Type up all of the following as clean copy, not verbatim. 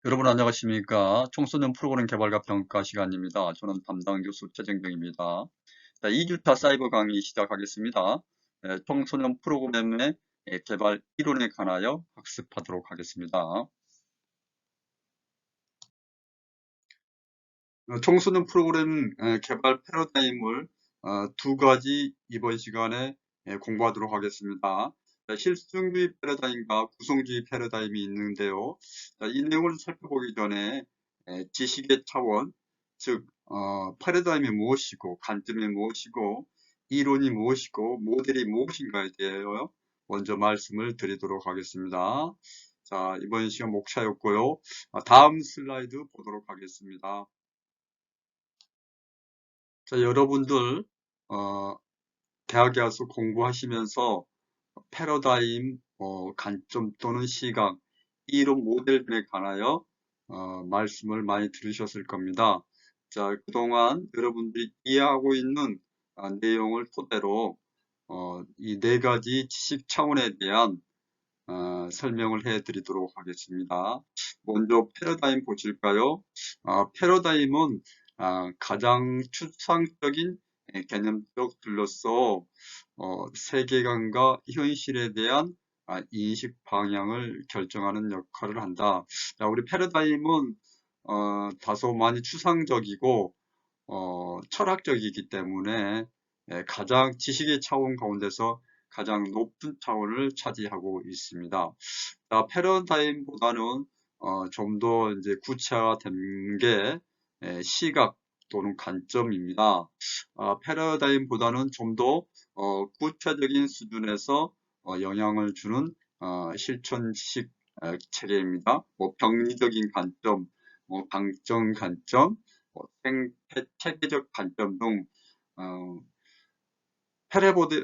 여러분 안녕하십니까? 청소년 프로그램 개발과 평가 시간입니다. 저는 담당 교수 최정경입니다. 자, 2주차 사이버 강의 시작하겠습니다. 청소년 프로그램의 개발 이론에 관하여 학습하도록 하겠습니다. 청소년 프로그램 개발 패러다임을 두 가지 이번 시간에 공부하도록 하겠습니다. 실증주의 패러다임과 구성주의 패러다임이 있는데요. 이 내용을 살펴보기 전에 지식의 차원, 즉 패러다임이 무엇이고 관점이 무엇이고 이론이 무엇이고 모델이 무엇인가에 대하여 먼저 말씀을 드리도록 하겠습니다. 자, 이번 시간 목차였고요. 다음 슬라이드 보도록 하겠습니다. 자, 여러분들 대학에 와서 공부하시면서 패러다임, 관점 또는 시각, 이런 모델들에 관하여 말씀을 많이 들으셨을 겁니다. 자, 그동안 여러분들이 이해하고 있는 내용을 토대로 이 네 가지 지식 차원에 대한 설명을 해 드리도록 하겠습니다. 먼저 패러다임 보실까요? 패러다임은 가장 추상적인 개념들로서 세계관과 현실에 대한 인식 방향을 결정하는 역할을 한다. 자, 우리 패러다임은 다소 많이 추상적이고 철학적이기 때문에 가장 지식의 차원 가운데서 가장 높은 차원을 차지하고 있습니다. 자, 패러다임보다는 좀 더 이제 구체화된 게 시각 또는 관점입니다. 패러다임보다는 좀 더 구체적인 수준에서 영향을 주는 실천식 체계입니다. 뭐 병리적인 관점, 방정 관점, 체계적 관점 등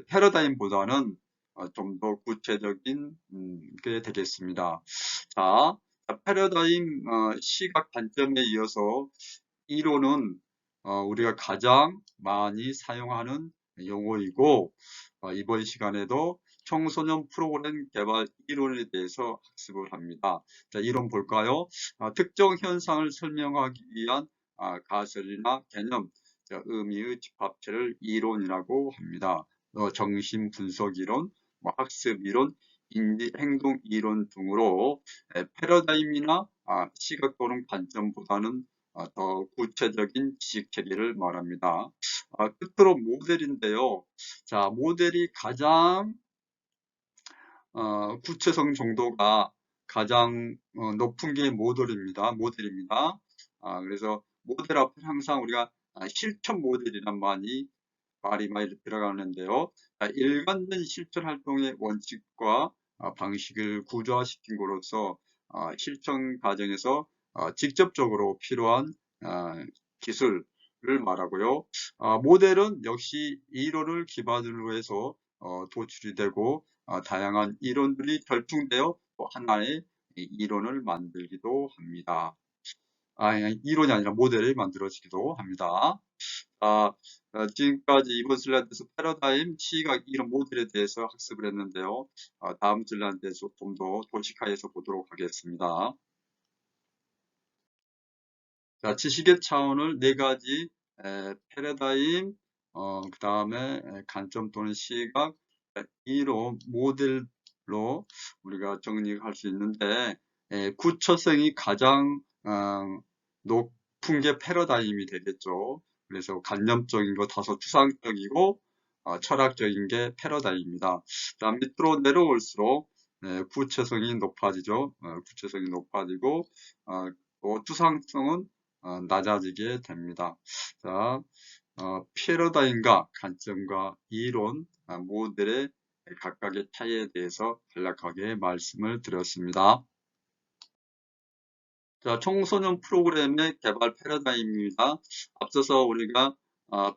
패러다임보다는 좀 더 구체적인 게 되겠습니다. 자, 패러다임 시각 관점에 이어서 이론은 우리가 가장 많이 사용하는 용어이고 이번 시간에도 청소년 프로그램 개발 이론에 대해서 학습을 합니다. 자, 이론 볼까요? 특정 현상을 설명하기 위한 가설이나 개념, 의미의 집합체를 이론이라고 합니다. 정신 분석 이론, 학습 이론, 인지 행동 이론 등으로 패러다임이나 시각 또는 관점보다는 더 구체적인 지식 체계를 말합니다. 끝으로 모델인데요. 자, 모델이 가장 구체성 정도가 가장 높은 게 모델입니다. 그래서 모델 앞에 항상 우리가 실천 모델이란 말이 많이 들어가는데요. 일관된 실천 활동의 원칙과 방식을 구조화시킨 것으로서 실천 과정에서 직접적으로 필요한 기술을 말하고요. 모델은 역시 이론을 기반으로 해서 도출이 되고 다양한 이론들이 결중되어 또 하나의 이론을 만들기도 합니다. 이론이 아니라 모델이 만들어지기도 합니다. 지금까지 이번 슬라이드에서 패러다임, 시각, 이론 모델에 대해서 학습을 했는데요. 다음 슬라이드에서 좀 더 도식화해서 보도록 하겠습니다. 자, 지식의 차원을 네 가지 패러다임, 그 다음에 관점 또는 시각, 이론, 모델로 우리가 정리할 수 있는데 구체성이 가장 높은 게 패러다임이 되겠죠. 그래서 관념적인 거 다소 추상적이고 철학적인 게 패러다임입니다. 다음 밑으로 내려올수록 구체성이 높아지죠. 구체성이 높아지고 또 추상성은 낮아지게 됩니다. 자, 패러다임과 관점과 이론, 모델의 각각의 차이에 대해서 간략하게 말씀을 드렸습니다. 자, 청소년 프로그램의 개발 패러다임입니다. 앞서서 우리가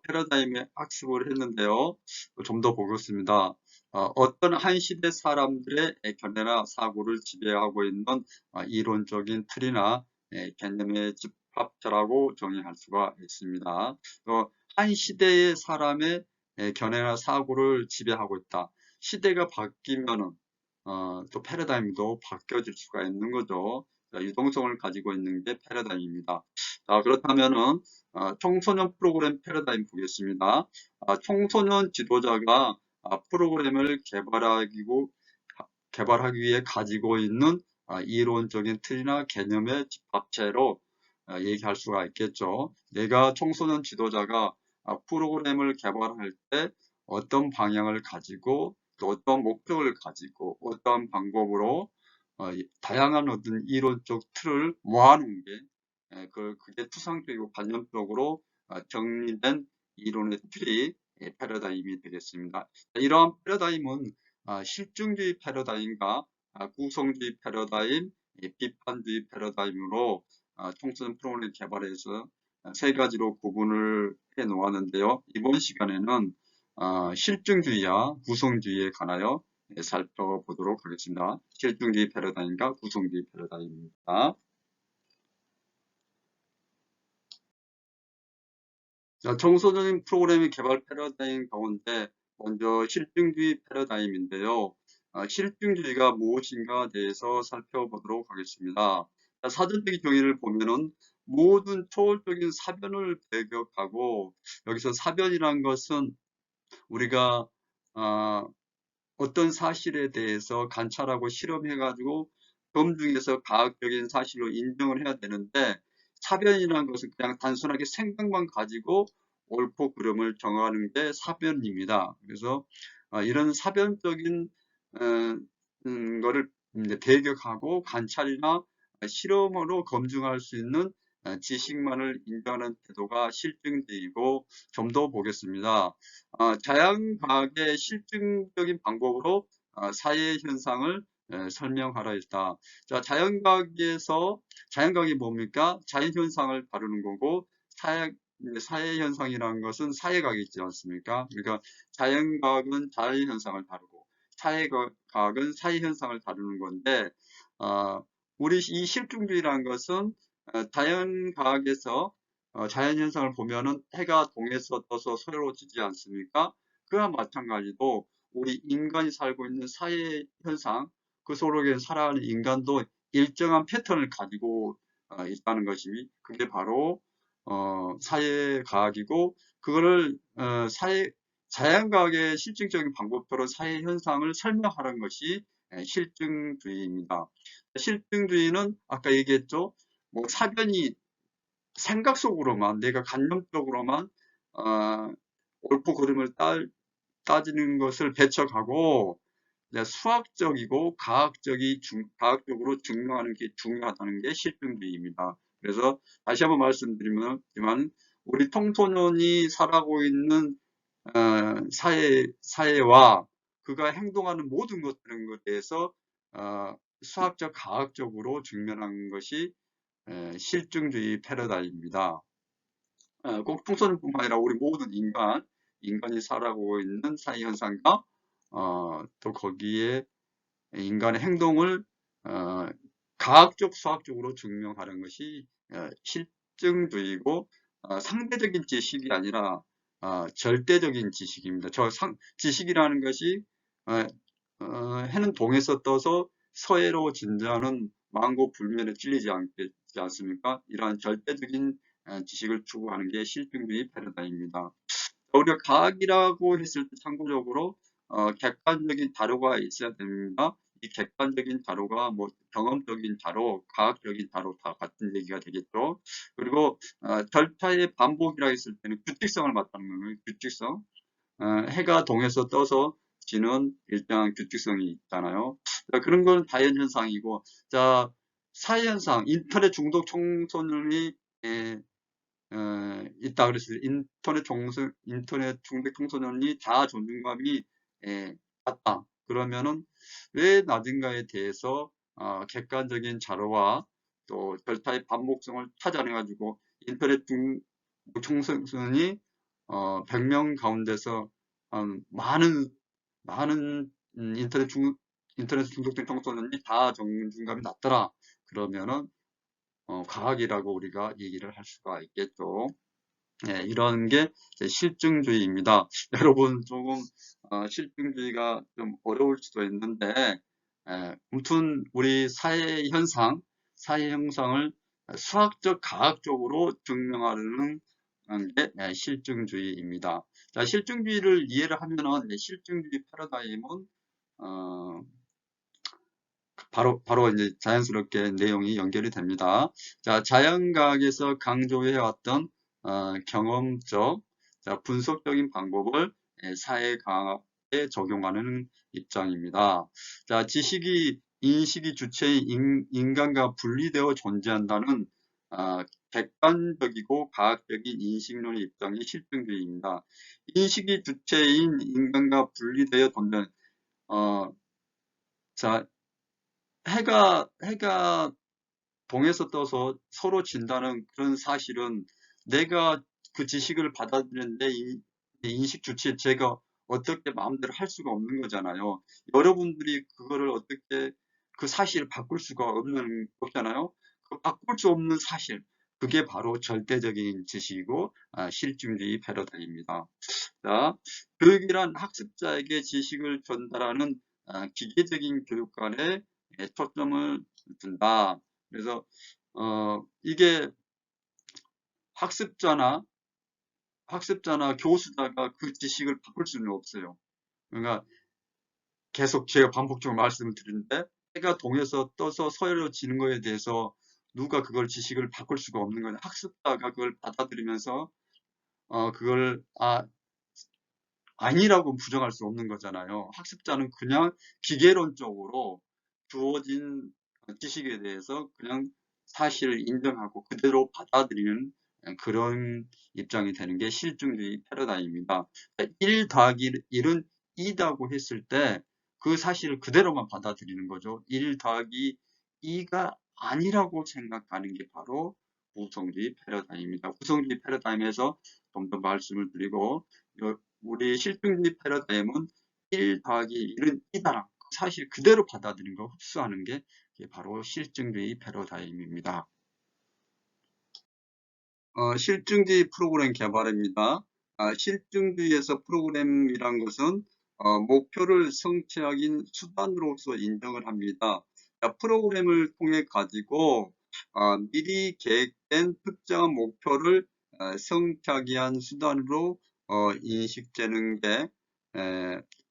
패러다임의 학습을 했는데요. 좀 더 보겠습니다. 어떤 한 시대 사람들의 견해나 사고를 지배하고 있는 이론적인 틀이나 개념의 집합체라고 정의할 수가 있습니다. 한 시대의 사람의 견해나 사고를 지배하고 있다. 시대가 바뀌면은 또 패러다임도 바뀌어질 수가 있는 거죠. 유동성을 가지고 있는 게 패러다임입니다. 자, 그렇다면은 청소년 프로그램 패러다임 보겠습니다. 청소년 지도자가 프로그램을 개발하기 위해 가지고 있는 이론적인 틀이나 개념의 집합체로 얘기할 수가 있겠죠. 내가 청소년 지도자가 프로그램을 개발할 때 어떤 방향을 가지고 또 어떤 목표를 가지고 어떤 방법으로 다양한 어떤 이론적 틀을 모아놓은 게 그게 추상적이고 관념적으로 정리된 이론의 틀이 패러다임이 되겠습니다. 이러한 패러다임은 실증주의 패러다임과 구성주의 패러다임, 비판주의 패러다임으로 청소년 프로그램 개발에서 세 가지로 구분을 해 놓았는데요. 이번 시간에는 실증주의와 구성주의에 관하여 살펴보도록 하겠습니다. 실증주의 패러다임과 구성주의 패러다임입니다. 자, 청소년 프로그램의 개발 패러다임 가운데 먼저 실증주의 패러다임인데요. 실증주의가 무엇인가에 대해서 살펴보도록 하겠습니다. 자, 사전적인 정의를 보면은 모든 초월적인 사변을 배격하고, 여기서 사변이란 것은 우리가 어떤 사실에 대해서 관찰하고 실험해가지고 검증해서 과학적인 사실로 인정을 해야 되는데, 사변이라는 것은 그냥 단순하게 생각만 가지고 옳고 그름을 정하는 게 사변입니다. 그래서 이런 사변적인 거를 이제 배격하고 관찰이나 실험으로 검증할 수 있는 지식만을 인정하는 태도가 실증주의이고, 좀 더 보겠습니다. 자연과학의 실증적인 방법으로 사회 현상을 설명하라 했다. 자, 자연과학이 뭡니까? 자연 현상을 다루는 거고, 사회 현상이라는 것은 사회과학이 있지 않습니까? 그러니까 자연과학은 자연 현상을 다루고, 사회과학은 사회 현상을 다루는 건데, 우리 이 실증주의라는 것은 자연과학에서 자연현상을 보면은 해가 동에서 떠서 서로 지지 않습니까? 그와 마찬가지로 우리 인간이 살고 있는 사회 현상, 그 속에 살아가는 인간도 일정한 패턴을 가지고 있다는 것이, 그게 바로 사회과학이고, 그거를 자연과학의 실증적인 방법으로 사회 현상을 설명하는 것이 실증주의입니다. 실증주의는 아까 얘기했죠. 뭐 사변이 생각 속으로만, 내가 관념적으로만 옳고 그름을 따지는 것을 배척하고 수학적이고 과학적으로 증명하는 게 중요하다는 게 실증주의입니다. 그래서 다시 한번 말씀드리면, 우리 청소년이 살아가고 있는 사회와 그가 행동하는 모든 것들에 대해서 수학적, 과학적으로 증명하는 것이 실증주의 패러다임입니다. 꼭 청소년뿐만 아니라 우리 모든 인간이 살아가고 있는 사회 현상과 또 거기에 인간의 행동을 과학적, 수학적으로 증명하는 것이 실증주의고, 상대적인 지식이 아니라 절대적인 지식입니다. 지식이라는 것이 해는 동에서 떠서 서해로 진자는 만고불면에 찔리지 않습니까? 이러한 절대적인 지식을 추구하는 게 실증주의 패러다임입니다. 우리가 과학이라고 했을 때 참고적으로 객관적인 자료가 있어야 됩니다. 이 객관적인 자료가 뭐 경험적인 자료, 과학적인 자료 다 같은 얘기가 되겠죠. 그리고 절차의 반복이라 했을 때는 규칙성을 맞다는 거예요. 규칙성. 해가 동에서 떠서 지는 일정한 규칙성이 있잖아요. 자, 그런 건 자연현상이고, 자, 사회현상, 인터넷 중독 청소년이 있다 그랬어요. 인터넷 중독 청소년이 자아 존중감이 낮다. 그러면은 왜 낮은가에 대해서 객관적인 자료와 또 절차의 반복성을 찾아내가지고 인터넷 중독 청소년이 100명 가운데서 많은 인터넷 중독된 청소년이 자아 존중감이 낮더라. 그러면은 과학이라고 우리가 얘기를 할 수가 있겠죠. 이런 게 실증주의입니다. 여러분 조금 실증주의가 좀 어려울 수도 있는데, 아무튼 우리 사회 현상, 사회 형상을 수학적, 과학적으로 증명하려는 게 실증주의입니다. 자, 실증주의를 이해를 하면은 실증주의 패러다임은 어, 바로 이제 자연스럽게 내용이 연결이 됩니다. 자, 자연과학에서 강조해왔던 경험적, 자, 분석적인 방법을 사회과학에 적용하는 입장입니다. 자, 지식이 인식이 주체인 인간과 분리되어 존재한다는 객관적이고 과학적인 인식론의 입장이 실증주의입니다. 인식이 주체인 인간과 분리되어 존재하는 자, 해가 동에서 떠서 서로 진다는 그런 사실은 내가 그 지식을 받아들이는데 이 인식 주체 제가 어떻게 마음대로 할 수가 없는 거잖아요. 여러분들이 그거를 어떻게 그 사실을 바꿀 수가 없잖아요. 그 바꿀 수 없는 사실, 그게 바로 절대적인 지식이고 실증주의 패러다임입니다. 자, 교육이란 학습자에게 지식을 전달하는 기계적인 교육관에 초점을 둔다. 그래서 이게 학습자나 교수자가 그 지식을 바꿀 수는 없어요. 그러니까 계속 제가 반복적으로 말씀을 드리는데 해가 동에서 떠서 서해로 지는 거에 대해서 누가 그걸 지식을 바꿀 수가 없는 거예요. 학습자가 그걸 받아들이면서 그걸 아니라고 부정할 수 없는 거잖아요. 학습자는 그냥 기계론적으로 주어진 지식에 대해서 그냥 사실을 인정하고 그대로 받아들이는 그런 입장이 되는 게 실증주의 패러다임입니다. 1 더하기 1은 2다고 했을 때 그 사실을 그대로만 받아들이는 거죠. 1 더하기 2가 아니라고 생각하는 게 바로 우성주의 패러다임입니다. 우성주의 패러다임에서 좀 더 말씀을 드리고 우리 실증주의 패러다임은 1 더하기 1은 2다. 사실 그대로 받아들이는 거 흡수하는 게 바로 실증주의 패러다임입니다. 실증주의 프로그램 개발입니다. 실증주의에서 프로그램이란 것은 목표를 성취하기 수단으로서 인정을 합니다. 프로그램을 통해 가지고 미리 계획된 특정한 목표를 성취하기 위한 수단으로 인식되는 게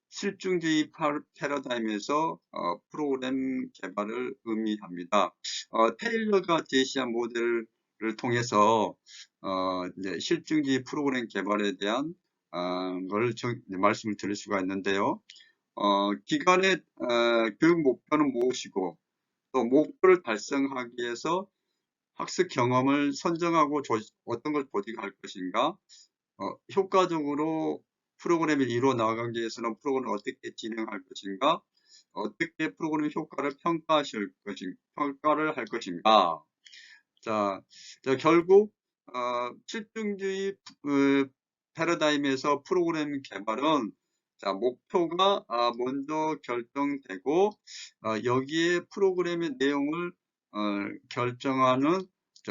실증주의 패러다임에서 프로그램 개발을 의미합니다. 테일러가 제시한 모델을 통해서 이제 실증주의 프로그램 개발에 대한 걸 말씀을 드릴 수가 있는데요. 기관의 교육 목표는 무엇이고 또 목표를 달성하기 위해서 학습 경험을 선정하고 어떤 걸 조직할 것인가, 효과적으로 프로그램을 이루어 나가기 위해서는 프로그램을 어떻게 진행할 것인가, 어떻게 프로그램 효과를 평가를 할 것인가. 자, 결국 실증주의 패러다임에서 프로그램 개발은 목표가 먼저 결정되고 여기에 프로그램의 내용을 결정하는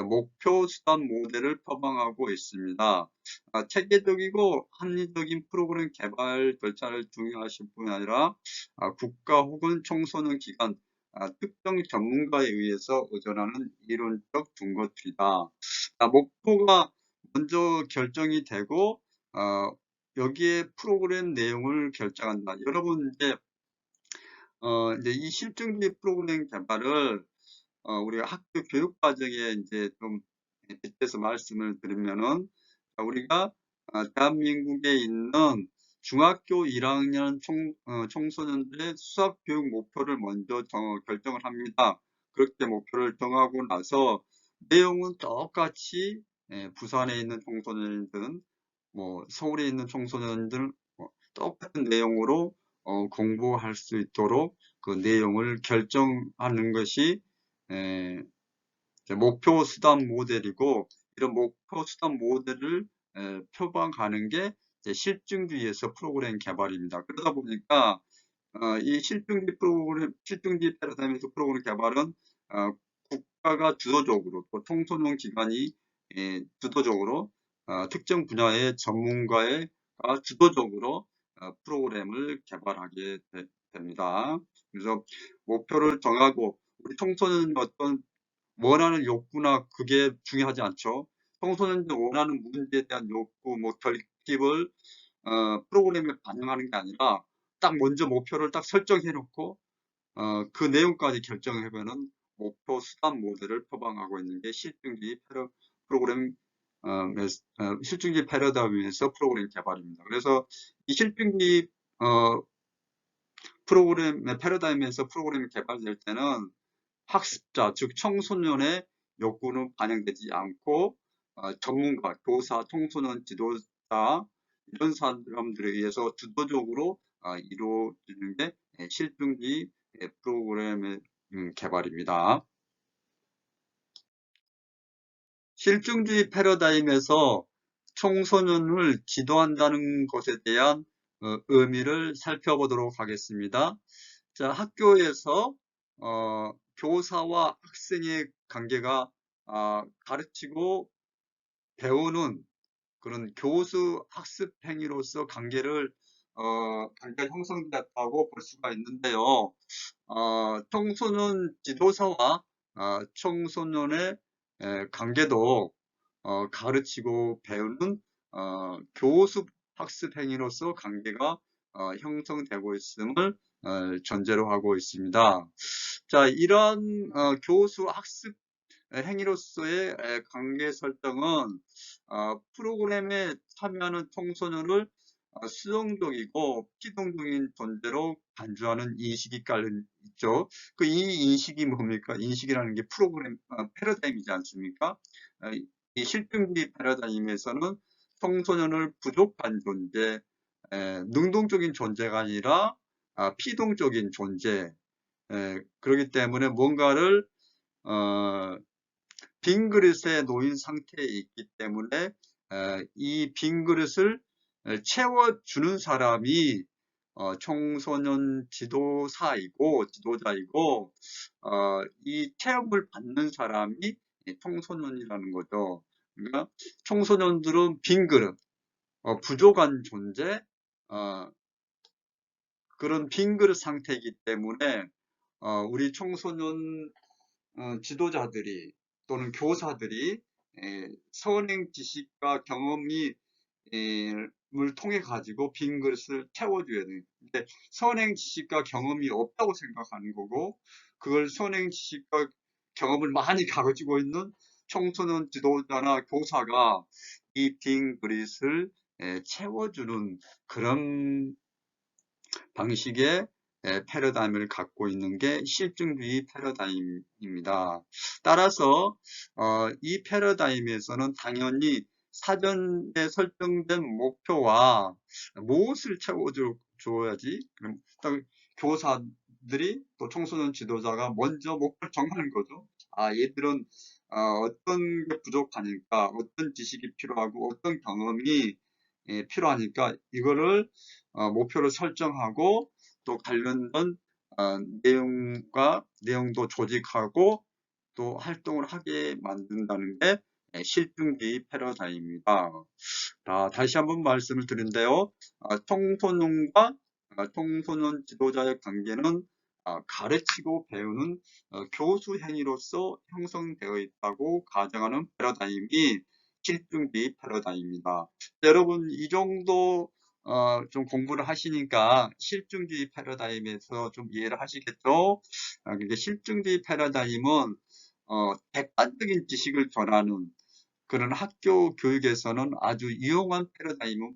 목표 수단 모델을 표방하고 있습니다. 체계적이고 합리적인 프로그램 개발 절차를 중요하실 뿐 아니라 국가 혹은 청소년 기관 특정 전문가에 의해서 의존하는 이론적 근거들이다. 목표가 먼저 결정이 되고 여기에 프로그램 내용을 결정한다. 여러분 이제 이 실증주의 프로그램 개발을 우리가 학교 교육 과정에 이제 좀 빗대서 말씀을 드리면은 우리가 대한민국에 있는 중학교 1학년 청소년들의 수학 교육 목표를 먼저 결정을 합니다. 그렇게 목표를 정하고 나서 내용은 똑같이 부산에 있는 청소년들은 뭐 서울에 있는 청소년들 똑같은 내용으로 공부할 수 있도록 그 내용을 결정하는 것이 목표 수단 모델이고, 이런 목표 수단 모델을 표방하는 게 실증주의에서 프로그램 개발입니다. 그러다 보니까 이 실증주의 패러다임에서 프로그램 개발은 국가가 주도적으로 또 청소년 기관이 주도적으로 특정 분야의 전문가의 주도적으로 프로그램을 개발하게 됩니다. 그래서 목표를 정하고 우리 청소년 어떤 원하는 욕구나 그게 중요하지 않죠. 청소년들이 원하는 문제에 대한 욕구, 뭐 결핍을 프로그램에 반영하는 게 아니라 딱 먼저 목표를 딱 설정해 놓고 그 내용까지 결정해보는 목표 수단 모델을 표방하고 있는 게 실증주의 프로그램 실증주의 패러다임에서 프로그램 개발입니다. 그래서 이 실증주의 프로그램의 패러다임에서 프로그램이 개발될 때는 학습자, 즉 청소년의 욕구는 반영되지 않고 전문가, 교사, 청소년 지도자 이런 사람들에 의해서 주도적으로 이루어지는 게 실증주의 프로그램의 개발입니다. 실증주의 패러다임에서 청소년을 지도한다는 것에 대한 의미를 살펴보도록 하겠습니다. 자, 학교에서 교사와 학생의 관계가 가르치고 배우는 그런 교수 학습 행위로서 관계가 형성됐다고 볼 수가 있는데요. 청소년 지도사와 청소년의 관계도 가르치고 배우는 교수 학습 행위로서 관계가 형성되고 있음을 전제로 하고 있습니다. 자, 이런 교수 학습 행위로서의 관계 설정은 프로그램에 참여하는 청소년을 수동적이고 피동적인 존재로 간주하는 인식이 깔려 있죠. 그 이 인식이 뭡니까? 인식이라는 게 프로그램 패러다임이지 않습니까? 이 실증주의 패러다임에서는 청소년을 부족한 존재, 능동적인 존재가 아니라 피동적인 존재, 그렇기 때문에 뭔가를 빈 그릇에 놓인 상태에 있기 때문에 이 빈 그릇을 채워주는 사람이 청소년 지도자이고 이 체험을 받는 사람이 청소년이라는 거죠. 그러니까 청소년들은 빈 그릇, 부족한 존재, 그런 빈 그릇 상태이기 때문에 우리 청소년 지도자들이 또는 교사들이 선행 지식과 경험이 을 통해 가지고 빈 그릇을 채워줘야 돼요. 근데 선행 지식과 경험이 없다고 생각하는 거고 그걸 선행 지식과 경험을 많이 가지고 있는 청소년 지도자나 교사가 이 빈 그릇을 채워주는 그런 방식의 패러다임을 갖고 있는 게 실증주의 패러다임입니다. 따라서 이 패러다임에서는 당연히 사전에 설정된 목표와 무엇을 채워줘야지 그럼 교사들이 또 청소년 지도자가 먼저 목표를 정하는 거죠. 얘들은 어떤 게 부족하니까 어떤 지식이 필요하고 어떤 경험이 필요하니까 이거를 목표를 설정하고 또 관련된 내용도 조직하고 또 활동을 하게 만든다는 게 실증주의 패러다임입니다. 다시 한번 말씀을 드린데요. 청소년과 청소년 지도자의 관계는 가르치고 배우는 교수 행위로서 형성되어 있다고 가정하는 패러다임이 실증주의 패러다임입니다. 여러분 이 정도 좀 공부를 하시니까 실증주의 패러다임에서 좀 이해를 하시겠죠? 근데 실증주의 패러다임은 객관적인 지식을 전하는 그런 학교 교육에서는 아주 유용한 패러다임인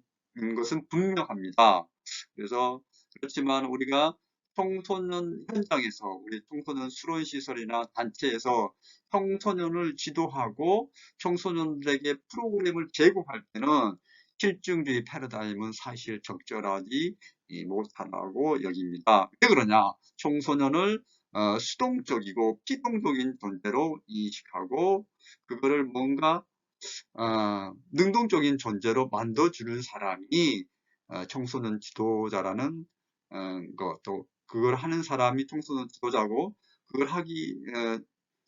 것은 분명합니다. 그래서 그렇지만 우리가 청소년 현장에서 우리 청소년 수련시설이나 단체에서 청소년을 지도하고 청소년들에게 프로그램을 제공할 때는 실증주의 패러다임은 사실 적절하지 못하다고 여깁니다. 왜 그러냐? 청소년을 수동적이고 피동적인 존재로 인식하고 그거를 뭔가 능동적인 존재로 만들어주는 사람이 청소년 지도자라는 또 그걸 하는 사람이 청소년 지도자고 그걸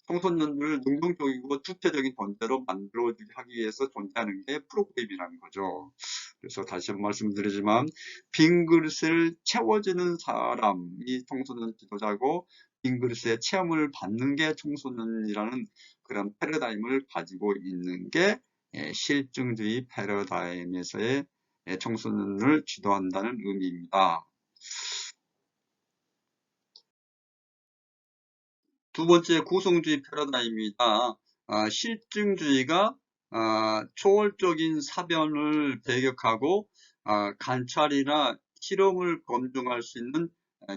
청소년을 능동적이고 주체적인 존재로 만들어주게 하기 위해서 존재하는 게 프로그램이라는 거죠. 그래서 다시 한번 말씀드리지만 빈 그릇을 채워주는 사람이 청소년 지도자고 긴 글쎄 체험을 받는 게 청소년이라는 그런 패러다임을 가지고 있는 게 실증주의 패러다임에서의 청소년을 지도한다는 의미입니다. 두 번째 구성주의 패러다임이다. 실증주의가 초월적인 사변을 배격하고 관찰이나 실험을 검증할 수 있는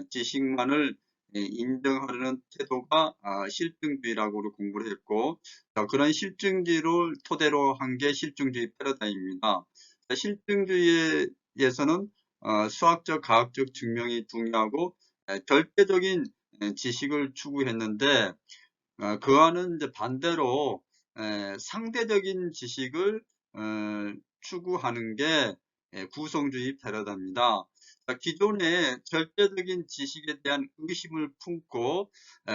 지식만을 인정하려는 태도가 실증주의라고 공부를 했고, 그런 실증주의를 토대로 한 게 실증주의 패러다임입니다. 실증주의에서는 수학적, 과학적 증명이 중요하고 절대적인 지식을 추구했는데, 그와는 이제 반대로 상대적인 지식을 추구하는 게 구성주의 패러다입니다. 기존의 절대적인 지식에 대한 의심을 품고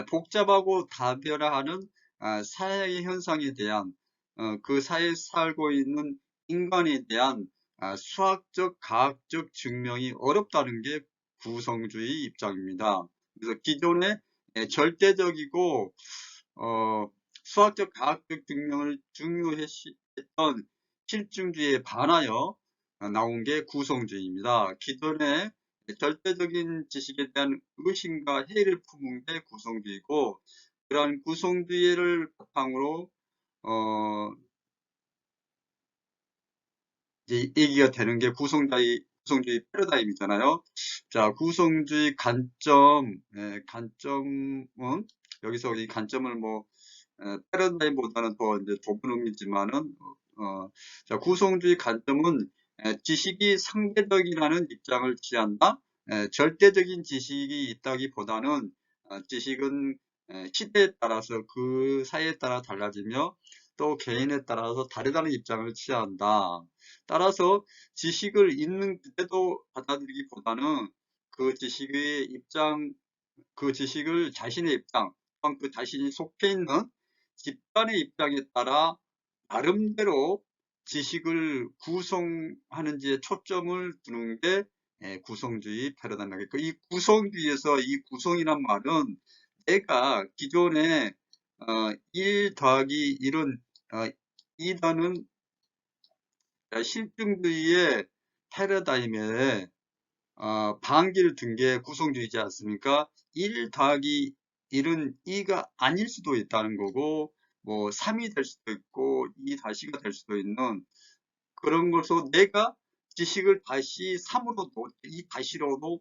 복잡하고 다변화하는 사회 현상에 대한 그 사회에 살고 있는 인간에 대한 수학적, 과학적 증명이 어렵다는 게 구성주의 입장입니다. 그래서 기존의 절대적이고 수학적, 과학적 증명을 중요했던 실증주의에 반하여 나온 게 구성주의입니다. 기존의 절대적인 지식에 대한 의심과 회의를 품은 게 구성주의고, 그러한 구성주의를 바탕으로 이제 얘기가 되는 게 구성주의 패러다임이잖아요. 자, 구성주의 관점은 여기서 이 관점을 뭐 패러다임보다는 더 이제 좁은 의미지만은 자, 구성주의 관점은 지식이 상대적이라는 입장을 취한다. 절대적인 지식이 있다기보다는 지식은 시대에 따라서 그 사회에 따라 달라지며 또 개인에 따라서 다르다는 입장을 취한다. 따라서 지식을 있는 그대로 받아들이기보다는 그 지식의 입장, 그 지식을 자신의 입장, 또한 그 자신이 속해 있는 집단의 입장에 따라 나름대로 지식을 구성하는지에 초점을 두는 게 구성주의 패러다임이고, 이 구성주의에서 이 구성이란 말은 내가 기존에 1 더하기 1은 2라는 실증주의의 패러다임에 반기를 든 게 구성주의지 않습니까? 1 더하기 1은 2가 아닐 수도 있다는 거고, 뭐 3이 될 수도 있고 2-가 될 수도 있는 그런 것으로 내가 지식을 다시 3으로도 2-로도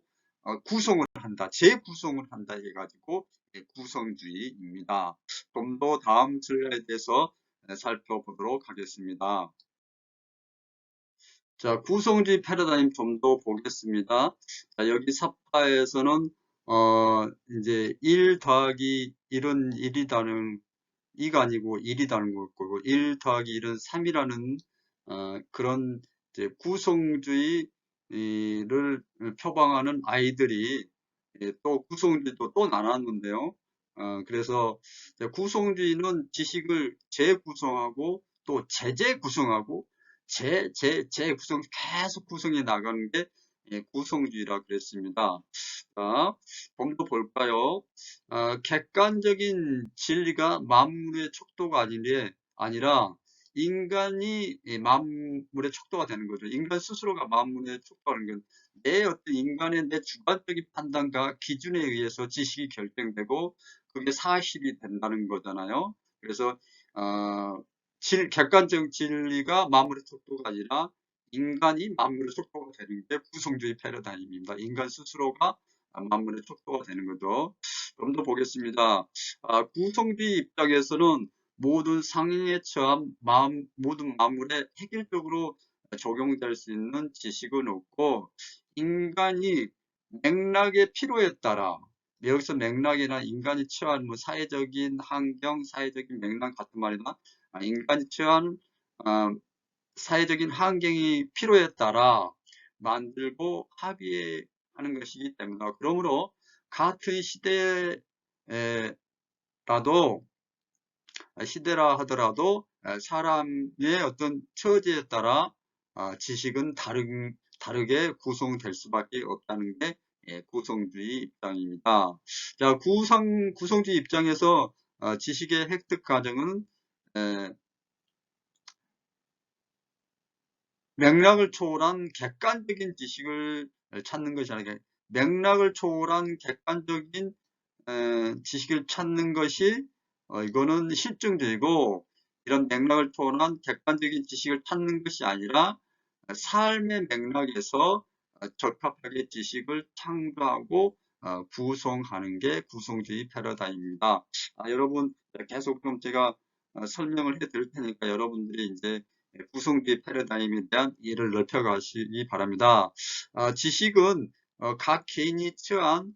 구성을 한다, 재구성을 한다 해가지고 구성주의입니다. 좀 더 다음 슬라이드에 대해서 살펴보도록 하겠습니다. 자, 구성주의 패러다임 좀 더 보겠습니다. 자, 여기 사파에서는 이제 1 더하기 1은 1이라는 2가 아니고 1이라는 거고, 1 더하기 1은 3이라는 그런 이제 구성주의를 표방하는 아이들이 또 구성주의도 또 나눴는데요. 그래서 구성주의는 지식을 재구성하고 또 재구성하고 재구성 계속 구성해 나가는 게 구성주의라 그랬습니다. 자, 좀 더 볼까요? 객관적인 진리가 만물의 척도가 아니라 인간이 만물의 척도가 되는 거죠. 인간 스스로가 만물의 척도하는 건 내 어떤 인간의 내 주관적인 판단과 기준에 의해서 지식이 결정되고 그게 사실이 된다는 거잖아요. 그래서 객관적 진리가 만물의 척도가 아니라 인간이 만물의 척도가 되는 게 구성주의 패러다임입니다. 인간 스스로가 만물의 척도가 되는 거죠. 좀 더 보겠습니다. 구성주의 입장에서는 모든 상행에 처한 모든 만물에 획일적으로 적용될 수 있는 지식은 없고, 인간이 맥락의 필요에 따라, 여기서 맥락이나 인간이 처한 뭐 사회적인 환경, 사회적인 맥락 같은 말이나 인간이 처한 사회적인 환경이 필요에 따라 만들고 합의하는 것이기 때문에, 그러므로 같은 시대라 하더라도 사람의 어떤 처지에 따라 지식은 다르게 구성될 수밖에 없다는 게 구성주의 입장입니다. 자, 구성주의 입장에서 지식의 획득 과정은 맥락을 초월한 객관적인 지식을 찾는 것이 아니라 맥락을 초월한 객관적인 지식을 찾는 것이 이거는 실증주의고, 이런 맥락을 초월한 객관적인 지식을 찾는 것이 아니라 삶의 맥락에서 적합하게 지식을 창조하고 구성하는 게 구성주의 패러다임입니다. 여러분 계속 좀 제가 설명을 해 드릴 테니까 여러분들이 이제 구성주의 패러다임에 대한 이해를 넓혀가시기 바랍니다. 지식은 각 개인이 처한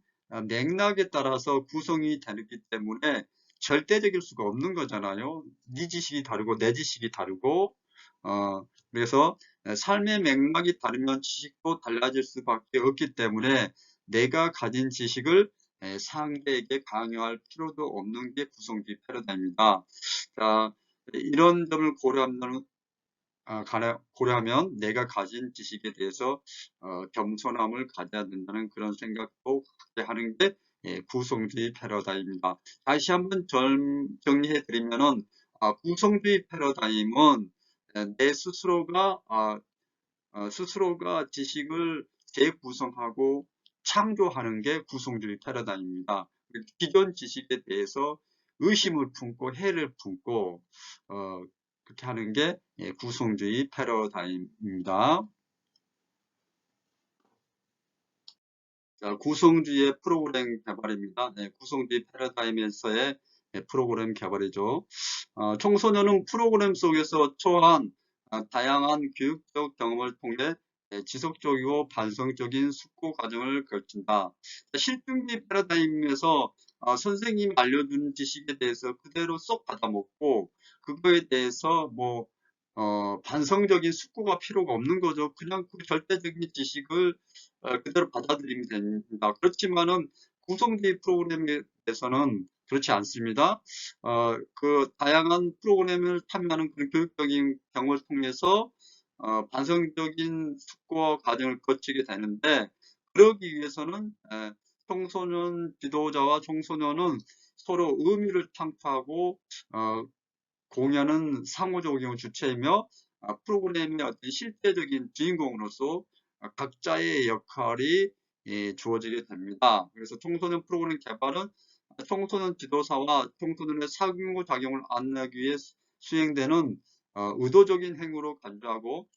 맥락에 따라서 구성이 되기 때문에 절대적일 수가 없는 거잖아요. 네 지식이 다르고 내 지식이 다르고, 그래서 삶의 맥락이 다르면 지식도 달라질 수밖에 없기 때문에 내가 가진 지식을 상대에게 강요할 필요도 없는 게 구성주의 패러다임입니다. 자, 이런 점을 고려하면 내가 가진 지식에 대해서 겸손함을 가져야 된다는 그런 생각도 갖게 하는 게 구성주의 패러다임입니다. 다시 한번 정리해 드리면은 구성주의 패러다임은 내 스스로가 지식을 재구성하고 창조하는 게 구성주의 패러다임입니다. 기존 지식에 대해서 의심을 품고 해를 품고 그렇게 하는 게 구성주의 패러다임입니다. 자, 구성주의의 프로그램 개발입니다. 구성주의 패러다임에서의 프로그램 개발이죠. 청소년은 프로그램 속에서 처한 다양한 교육적 경험을 통해 지속적이고 반성적인 숙고 과정을 거친다. 실증주의 패러다임에서 선생님이 알려준 지식에 대해서 그대로 쏙 받아먹고 그거에 대해서 반성적인 숙고가 필요가 없는 거죠. 그냥 그 절대적인 지식을 그대로 받아들이면 됩니다. 그렇지만은 구성주의 프로그램에서는 그렇지 않습니다. 그 다양한 프로그램을 탐구하는 그런 교육적인 경험을 통해서 반성적인 숙고 과정을 거치게 되는데, 그러기 위해서는 청소년 지도자와 청소년은 서로 의미를 창출하고 공연은 상호작용 주체이며 프로그램의 어떤 실제적인 주인공으로서 각자의 역할이 주어지게 됩니다. 그래서 청소년 프로그램 개발은 청소년 지도사와 청소년의 상호작용을 안내하기 위해 수행되는 의도적인 행위로 간주하고,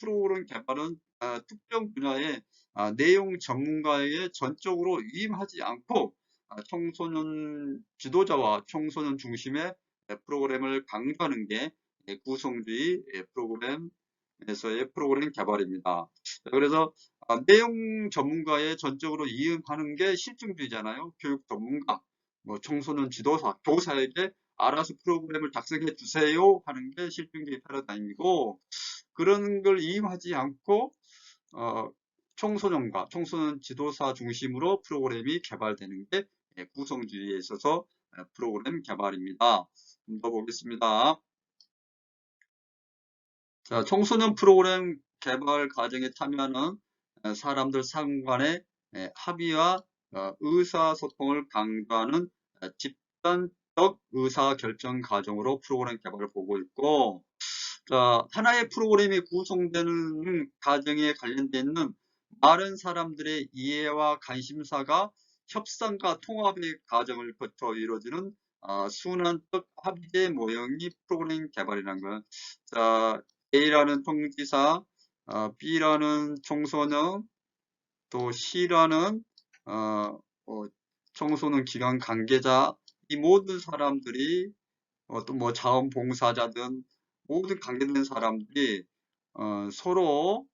프로그램 개발은 특정 분야의 내용 전문가에게 전적으로 위임하지 않고 청소년 지도자와 청소년 중심의 프로그램을 강조하는 게 구성주의 프로그램에서의 프로그램 개발입니다. 그래서 내용 전문가에 전적으로 이응하는 게 실증주의잖아요. 교육 전문가, 청소년 지도사, 교사에게 알아서 프로그램을 작성해 주세요 하는 게 실증주의 패러다임이고, 그런 걸 이임하지 않고 청소년과 청소년 지도사 중심으로 프로그램이 개발되는 게 구성주의에 있어서 프로그램 개발입니다. 좀 더 보겠습니다. 자, 청소년 프로그램 개발 과정에 참여하는 사람들 상관의 합의와 의사소통을 강조하는 집단적 의사결정 과정으로 프로그램 개발을 보고 있고, 자, 하나의 프로그램이 구성되는 과정에 관련되어 있는 많은 사람들의 이해와 관심사가 협상과 통합의 과정을 거쳐 이루어지는 순환적 합의제 모형이 프로그램 개발이라는 거예요. 자, A라는 통지사, B라는 청소년, 또 C라는 청소년 기관 관계자, 이 모든 사람들이 또 자원봉사자든 모든 관계된 사람들이 서로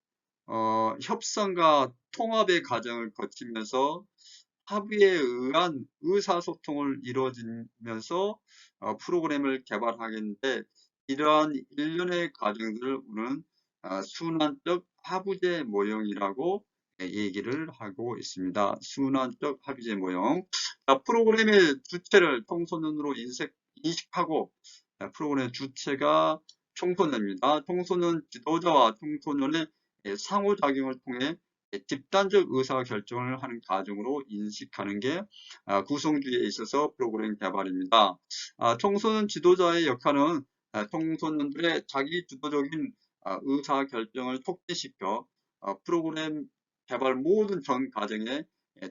협상과 통합의 과정을 거치면서 합의에 의한 의사소통을 이루어지면서 프로그램을 개발하겠는데, 이러한 일련의 과정들을 우리는 순환적 합의제 모형이라고 얘기를 하고 있습니다. 순환적 합의제 모형. 프로그램의 주체를 청소년으로 인식하고, 프로그램의 주체가 청소년입니다. 청소년 지도자와 청소년의 상호작용을 통해 집단적 의사결정을 하는 과정으로 인식하는 게 구성주의에 있어서 프로그램 개발입니다. 청소년 지도자의 역할은 청소년들의 자기 주도적인 의사결정을 촉진시켜 프로그램 개발 모든 전 과정에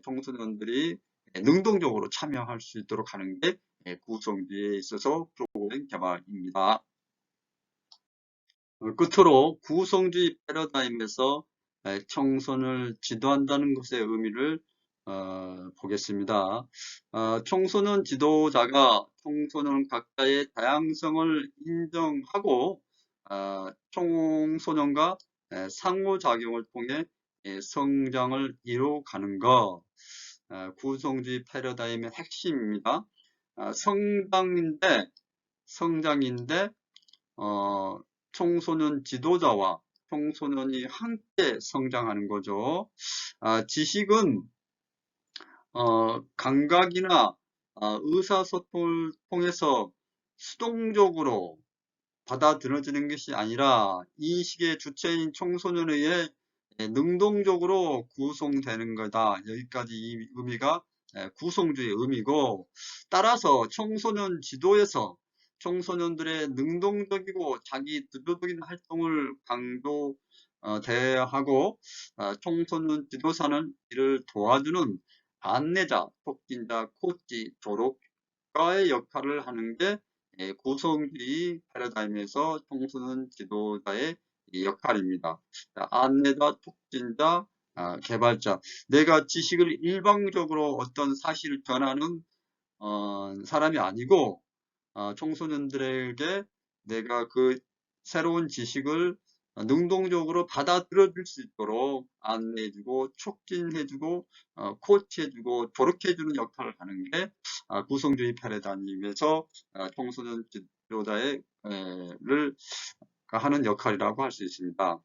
청소년들이 능동적으로 참여할 수 있도록 하는 게 구성주의에 있어서 프로그램 개발입니다. 끝으로 구성주의 패러다임에서 청소년을 지도한다는 것의 의미를 보겠습니다. 청소년 지도자가 청소년 각자의 다양성을 인정하고 청소년과 상호작용을 통해 성장을 이루어가는 것, 구성주의 패러다임의 핵심입니다. 성장인데 청소년 지도자와 청소년이 함께 성장하는 거죠. 지식은 감각이나 의사소통을 통해서 수동적으로 받아들여지는 것이 아니라 인식의 주체인 청소년에 의해 능동적으로 구성되는 거다. 여기까지 이 의미가 구성주의 의미고, 따라서 청소년 지도에서 청소년들의 능동적이고 자기 주도적인 활동을 강조돼야 하고, 청소년 지도사는 이를 도와주는 안내자, 촉진자, 코치, 조력가의 역할을 하는 게 구성주의 패러다임에서 청소년 지도자의 역할입니다. 안내자, 촉진자, 개발자. 내가 지식을 일방적으로 어떤 사실을 전하는 사람이 아니고 청소년들에게 내가 그 새로운 지식을 능동적으로 받아들여 줄 수 있도록 안내해주고 촉진해주고 코치해주고 조력해주는 역할을 하는 게 구성주의 패러다임에서 청소년 지도자의 하는 역할이라고 할 수 있습니다.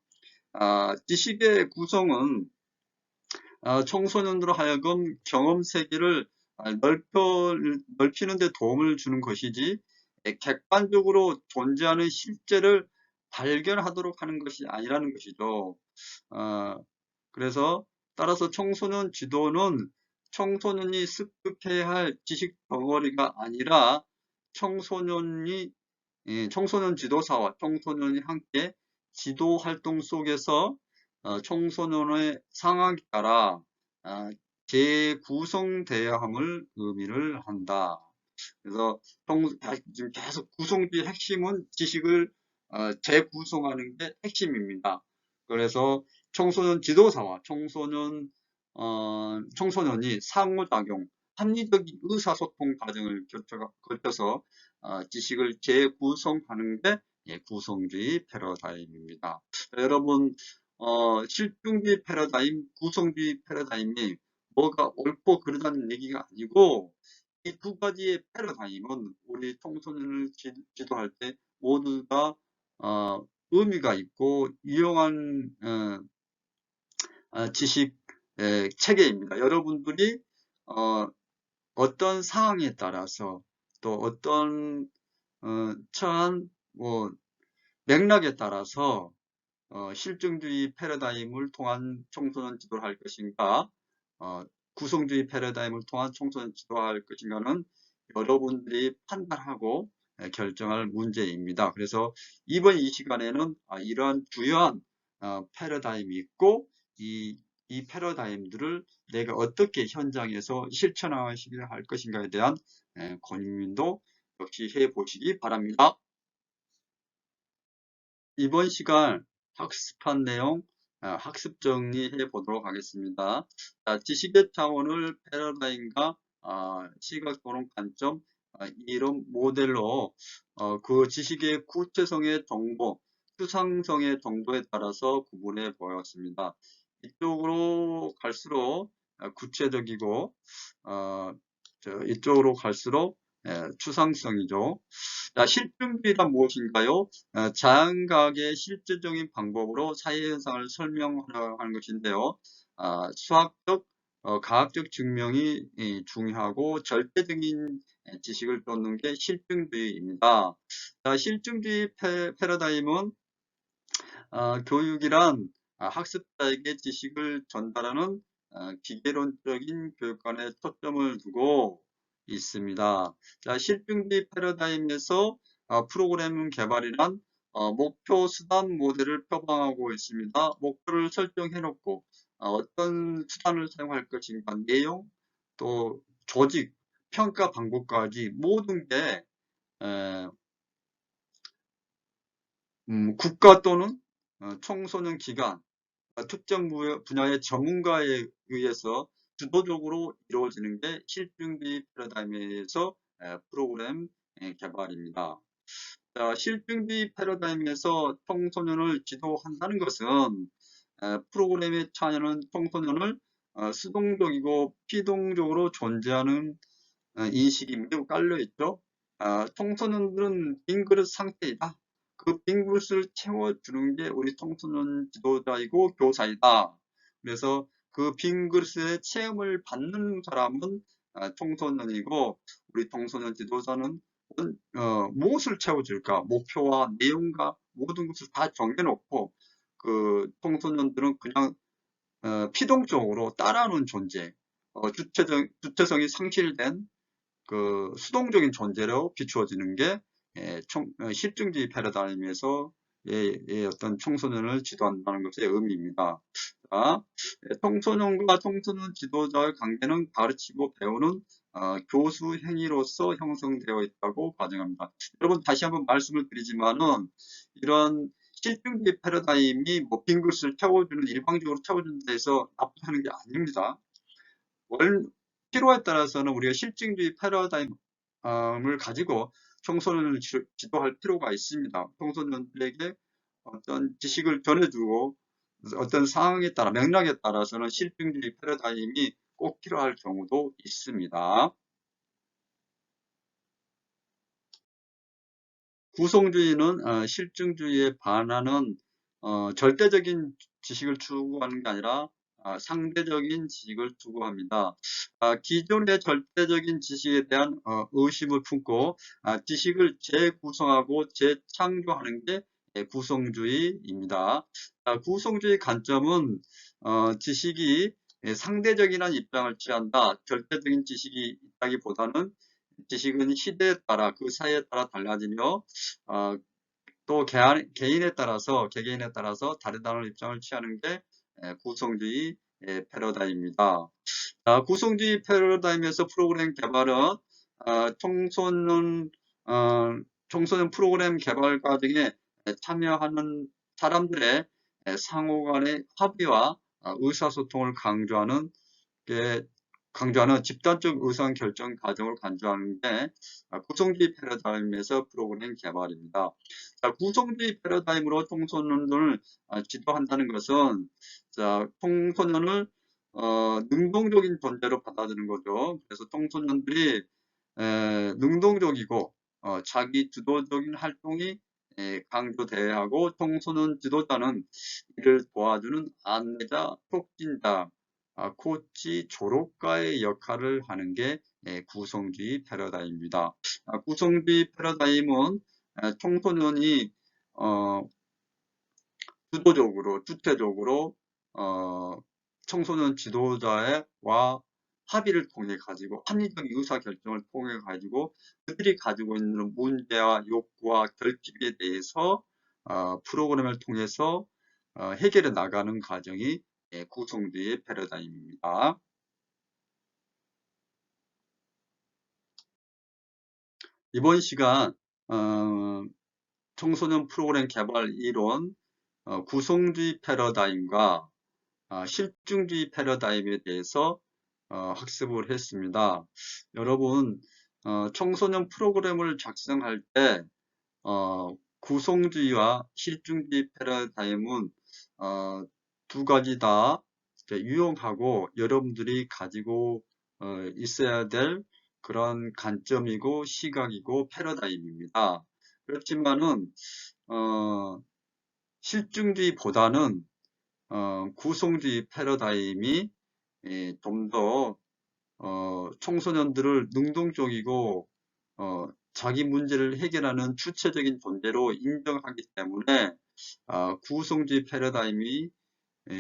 지식의 구성은 청소년으로 하여금 경험 세계를 넓히는 데 도움을 주는 것이지 객관적으로 존재하는 실제를 발견하도록 하는 것이 아니라는 것이죠. 그래서 따라서 청소년 지도는 청소년이 습득해야 할 지식 덩어리가 아니라 청소년 지도사와 청소년이 함께 지도 활동 속에서 청소년의 상황에 따라 재구성되어야 함을 의미를 한다. 그래서 지금 계속 구성주의 핵심은 지식을 재구성하는 게 핵심입니다. 그래서 청소년 지도사와 청소년이 상호작용, 합리적인 의사소통 과정을 거쳐서 지식을 재구성하는 게 구성주의 패러다임입니다. 여러분, 실증주의 패러다임, 구성주의 패러다임이 뭐가 옳고 그르다는 얘기가 아니고 이 두 가지의 패러다임은 우리 청소년을 지도할 때 모두 다 의미가 있고 유용한 지식 체계입니다. 여러분들이 어떤 상황에 따라서 또 어떤 처한 맥락에 따라서 실증주의 패러다임을 통한 청소년 지도를 할 것인가, 구성주의 패러다임을 통한 청소년 지도할 것인가는 여러분들이 판단하고 결정할 문제입니다. 그래서 이번 이 시간에는 이러한 주요한 패러다임이 있고 이 패러다임들을 내가 어떻게 현장에서 실천하시길 할 것인가에 대한 고민도 역시 해보시기 바랍니다. 이번 시간 학습한 내용 학습 정리해 보도록 하겠습니다. 지식의 차원을 패러다임과 시각 토론 관점 이런 모델로 그 지식의 구체성의 정도, 추상성의 정도에 따라서 구분해 보았습니다. 이쪽으로 갈수록 구체적이고 이쪽으로 갈수록 추상성이죠. 실증주의란 무엇인가요? 자연과학의 실질적인 방법으로 사회현상을 설명하는 것인데요. 수학적, 과학적 증명이 중요하고 절대적인 지식을 쫓는 게 실증주의입니다. 실증주의 패러다임은 교육이란 학습자에게 지식을 전달하는 기계론적인 교육관에 초점을 두고 있습니다. 자, 실증주의 패러다임에서 프로그램 개발이란 목표 수단 모델을 표방하고 있습니다. 목표를 설정해 놓고 어떤 수단을 사용할 것인가, 내용, 또 조직, 평가 방법까지 모든 게 국가 또는 청소년 기관, 특정 분야의 전문가에 의해서 주도적으로 이루어지는 게 실증주의 패러다임에서 프로그램 개발입니다. 자, 실증주의 패러다임에서 청소년을 지도한다는 것은 프로그램에 참여하는 청소년을 수동적이고 피동적으로 존재하는 인식이 매우 깔려있죠. 청소년들은 빈 그릇 상태이다. 그 빈 그릇을 채워주는 게 우리 청소년 지도자이고 교사이다. 그래서 그 빈 그릇의 체험을 받는 사람은 청소년이고, 우리 청소년 지도자는 무엇을 채워줄까? 목표와 내용과 모든 것을 다 정해놓고, 그 청소년들은 그냥 피동적으로 따라하는 존재, 주체성이 상실된 그 수동적인 존재로 비추어지는 게 실증주의 패러다임에서 어떤 청소년을 지도한다는 것의 의미입니다. 자, 청소년과 청소년 지도자의 관계는 가르치고 배우는 교수 행위로서 형성되어 있다고 가정합니다. 여러분, 다시 한번 말씀을 드리지만은 이런 실증주의 패러다임이 뭐 빈 글을 채워주는, 일방적으로 채워주는 데서 나쁘다는 게 아닙니다. 필요에 따라서는 우리가 실증주의 패러다임을 가지고 청소년을 지도할 필요가 있습니다. 청소년들에게 어떤 지식을 전해주고 어떤 상황에 따라, 맥락에 따라서는 실증주의 패러다임이 꼭 필요할 경우도 있습니다. 구성주의는 실증주의에 반하는 절대적인 지식을 추구하는 게 아니라 상대적인 지식을 추구합니다. 기존의 절대적인 지식에 대한 의심을 품고 지식을 재구성하고 재창조하는 게 구성주의입니다. 구성주의 관점은 지식이 상대적이라는 입장을 취한다. 절대적인 지식이 있다기보다는 지식은 시대에 따라, 그 사회에 따라 달라지며 또 개개인에 따라서 다르다는 입장을 취하는 게 구성주의 패러다임입니다. 구성주의 패러다임에서 프로그램 개발은 청소년 프로그램 개발 과정에 참여하는 사람들의 상호 간의 합의와 의사소통을 강조하는 집단적 의사결정 과정을 강조하는 게 구성주의 패러다임에서 프로그램 개발입니다. 구성주의 패러다임으로 청소년을 지도한다는 것은 청소년을 능동적인 존재로 받아들이는 거죠. 그래서 청소년들이 능동적이고 자기 주도적인 활동이 강조돼야 하고, 청소년 지도자는 이를 도와주는 안내자, 촉진자, 코치, 조력가의 역할을 하는 게 구성주의 패러다임입니다. 구성주의 패러다임은 청소년이 주도적으로, 주체적으로 청소년 지도자와 합의를 통해 가지고, 합리적 의사결정을 통해 가지고 그들이 가지고 있는 문제와 욕구와 결집에 대해서 프로그램을 통해서 해결해 나가는 과정이 구성주의 패러다임입니다. 이번 시간 청소년 프로그램 개발 이론, 구성주의 패러다임과 실증주의 패러다임에 대해서 학습을 했습니다. 여러분, 청소년 프로그램을 작성할 때 구성주의와 실증주의 패러다임은 두 가지 다 유용하고 여러분들이 가지고 있어야 될 그런 관점이고 시각이고 패러다임입니다. 그렇지만은 실증주의보다는 구성주의 패러다임이 좀 더 청소년들을 능동적이고 자기 문제를 해결하는 주체적인 존재로 인정하기 때문에 구성주의 패러다임이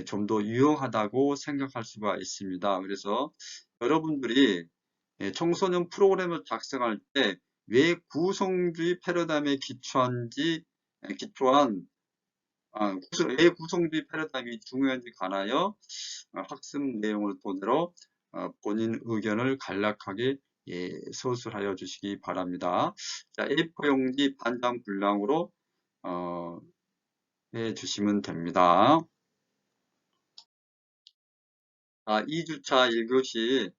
좀 더 유용하다고 생각할 수가 있습니다. 그래서 여러분들이 청소년 프로그램을 작성할 때 왜 구성주의 패러다임에 기초한 왜 구성주의 패러다임이 중요한지 관하여 학습 내용을 토대로 본인 의견을 간략하게 서술하여 주시기 바랍니다. 자, A4 용지 반 장 분량으로 해 주시면 됩니다. 2주차 1교시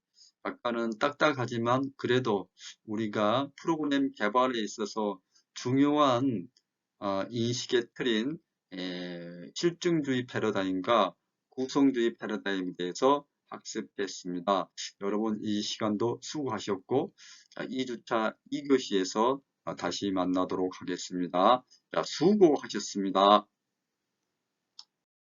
아까는 딱딱하지만 그래도 우리가 프로그램 개발에 있어서 중요한 인식의 틀인 실증주의 패러다임과 구성주의 패러다임에 대해서 학습했습니다. 여러분 이 시간도 수고하셨고 2주차 2교시에서 다시 만나도록 하겠습니다. 자, 수고하셨습니다.